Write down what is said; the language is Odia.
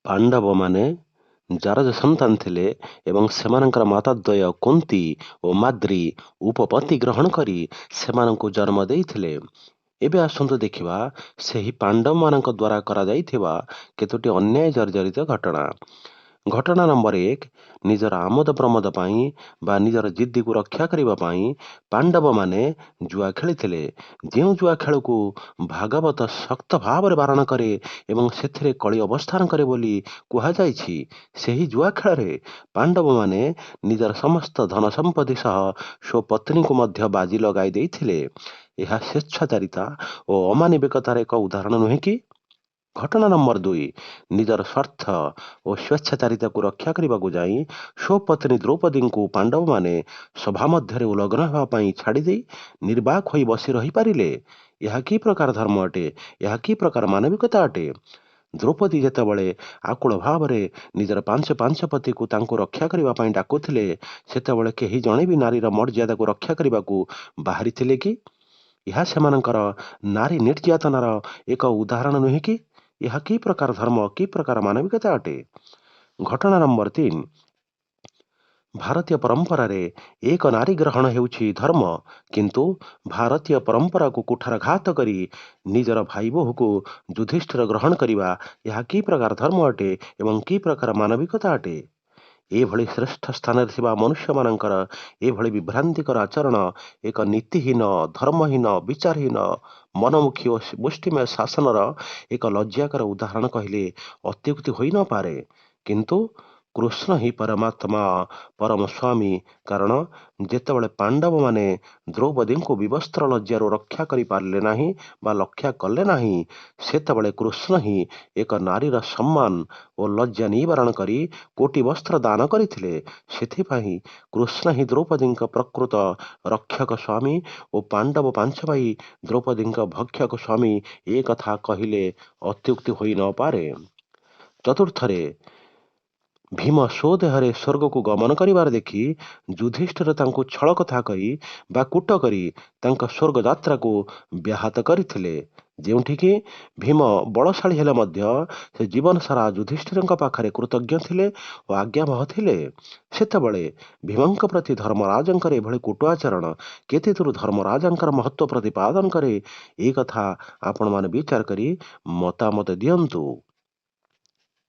ପାଣ୍ଡବମାନେ ଜାରଜ ସନ୍ତାନ ଥିଲେ ଏବଂ ସେମାନଙ୍କର ମାତାଦ୍ୱୟ କୁନ୍ତୀ ଓ ମାଦ୍ରୀ ଉପପତ୍ତି ଗ୍ରହଣ କରି ସେମାନଙ୍କୁ ଜନ୍ମ ଦେଇଥିଲେ। ଏବେ ଆସନ୍ତୁ ଦେଖିବା ସେହି ପାଣ୍ଡବମାନଙ୍କ ଦ୍ୱାରା କରାଯାଇଥିବା କେତୋଟି ଅନ୍ୟାୟ ଜର୍ଜରିତ ଘଟଣା। ଘଟଣା ନମ୍ବର 1, ନିଜର ଆମୋଦ ପ୍ରମୋଦ ପାଇଁ ବା ନିଜର ଜିଦ୍ଦିକୁ ରକ୍ଷା କରିବା ପାଇଁ ପାଣ୍ଡବମାନେ ଜୁଆ ଖେଳିଥିଲେ। ଯେଉଁ ଜୁଆ ଖେଳକୁ ଭାଗବତ ଶକ୍ତ ଭାବରେ ବାରଣ କରେ ଏବଂ ସେଥିରେ କଳି ଅବସ୍ଥାନ କରେ ବୋଲି କୁହାଯାଇଛି, ସେହି ଜୁଆ ଖେଳରେ ପାଣ୍ଡବମାନେ ନିଜର ସମସ୍ତ ଧନ ସମ୍ପତ୍ତି ସହ ସ୍ୱପତ୍ନୀଙ୍କୁ ମଧ୍ୟ ବାଜି ଲଗାଇ ଦେଇଥିଲେ। ଏହା ସ୍ୱେଚ୍ଛାଚାରିତା ଓ ଅମାନବିକତାର ଏକ ଉଦାହରଣ ନୁହେଁ କି? ଘଟଣା ନମ୍ବର 2, ନିଜର ସ୍ୱାର୍ଥ ଓ ସ୍ୱେଚ୍ଛାଚାରିତାକୁ ରକ୍ଷା କରିବାକୁ ଯାଇ ସ୍ୱପତ୍ନୀ ଦ୍ରୌପଦୀଙ୍କୁ ପାଣ୍ଡବମାନେ ସଭା ମଧ୍ୟରେ ଉଲଗ୍ନ ହେବା ପାଇଁ ଛାଡ଼ିଦେଇ ନିର୍ବାକ ହୋଇ ବସି ରହିପାରିଲେ। ଏହା କି ପ୍ରକାର ଧର୍ମ ଅଟେ? ଏହା କି ପ୍ରକାର ମାନବିକତା ଅଟେ? ଦ୍ରୌପଦୀ ଯେତେବେଳେ ଆକୁଳ ଭାବରେ ନିଜର ପାଞ୍ଚ ପତିକୁ ତାଙ୍କୁ ରକ୍ଷା କରିବା ପାଇଁ ଡାକୁଥିଲେ, ସେତେବେଳେ କେହି ଜଣେ ବି ନାରୀର ମର୍ଯ୍ୟାଦାକୁ ରକ୍ଷା କରିବାକୁ ବାହାରିଥିଲେ କି? ଏହା ସେମାନଙ୍କର ନାରୀ ନିର୍ଯାତନାର ଏକ ଉଦାହରଣ ନୁହେଁ କି? ଏହା କି ପ୍ରକାର ଧର୍ମ, କି ପ୍ରକାର ମାନବିକତା ଅଟେ? ଘଟଣା ନମ୍ବର 3, ଭାରତୀୟ ପରମ୍ପରାରେ ଏକ ନାରୀ ଗ୍ରହଣ ହେଉଛି ଧର୍ମ, କିନ୍ତୁ ଭାରତୀୟ ପରମ୍ପରାକୁ କୁଠାରଘାତ କରି ନିଜର ଭାଇ ବୋହୂକୁ ଯୁଧିଷ୍ଠିର ଗ୍ରହଣ କରିବା ଏହା କି ପ୍ରକାର ଧର୍ମ ଅଟେ ଏବଂ କି ପ୍ରକାର ମାନବିକତା ଅଟେ? ଏଭଳି ଶ୍ରେଷ୍ଠ ସ୍ଥାନରେ ଥିବା ମନୁଷ୍ୟମାନଙ୍କର ଏଭଳି ବିଭ୍ରାନ୍ତିକର ଆଚରଣ ଏକ ନୀତିହୀନ, ଧର୍ମହୀନ, ବିଚାରହୀନ, ମନମୁଖୀ ଓ ମୁଷ୍ଟିମୟ ଶାସନର ଏକ ଲଜ୍ଜାକର ଉଦାହରଣ କହିଲେ ଅତ୍ୟୁକ୍ତି ହୋଇନପାରେ। କିନ୍ତୁ କୃଷ୍ଣ ହିଁ ପରମାତ୍ମା, ପରମ ସ୍ୱାମୀ, କାରଣ ଯେତେବେଳେ ପାଣ୍ଡବମାନେ ଦ୍ରୌପଦୀଙ୍କୁ ବିବସ୍ତ୍ର ଲଜ୍ଜାରୁ ରକ୍ଷା କରିପାରିଲେ ନାହିଁ ବା ରକ୍ଷା କଲେ ନାହିଁ, ସେତେବେଳେ କୃଷ୍ଣ ହିଁ ଏକ ନାରୀର ସମ୍ମାନ ଓ ଲଜ୍ଜା ନିବାରଣ କରି କୋଟି ବସ୍ତ୍ର ଦାନ କରିଥିଲେ। ସେଥିପାଇଁ କୃଷ୍ଣ ହିଁ ଦ୍ରୌପଦୀଙ୍କ ପ୍ରକୃତ ରକ୍ଷକ ସ୍ୱାମୀ ଓ ପାଣ୍ଡବ ପାଞ୍ଚ ଭାଇ ଦ୍ରୌପଦୀଙ୍କ ଭକ୍ଷକ ସ୍ୱାମୀ, ଏ କଥା କହିଲେ ଅତ୍ୟୁକ୍ତି ହୋଇନପାରେ। ଚତୁର୍ଥରେ, ଭୀମ ସ୍ୱଦେହରେ ସ୍ୱର୍ଗକୁ ଗମନ କରିବାର ଦେଖି ଯୁଧିଷ୍ଠିର ତାଙ୍କୁ ଛଳ କଥା କହି ବା କୂଟ କରି ତାଙ୍କ ସ୍ୱର୍ଗ ଯାତ୍ରାକୁ ବ୍ୟାହତ କରିଥିଲେ। ଯେଉଁଠିକି ଭୀମ ବଳଶାଳୀ ହେଲେ ମଧ୍ୟ ସେ ଜୀବନ ସାରା ଯୁଧିଷ୍ଠିରଙ୍କ ପାଖରେ କୃତଜ୍ଞ ଥିଲେ ଓ ଆଜ୍ଞାବହ ଥିଲେ। ସେତେବେଳେ ଭୀମଙ୍କ ପ୍ରତି ଧର୍ମରାଜଙ୍କର ଏଭଳି କୂଟ ଆଚରଣ କେତେଦୂର ଧର୍ମରାଜଙ୍କର ମହତ୍ତ୍ୱ ପ୍ରତିପାଦନ କରେ, ଏ କଥା ଆପଣମାନେ ବିଚାର କରି ମତାମତ ଦିଅନ୍ତୁ।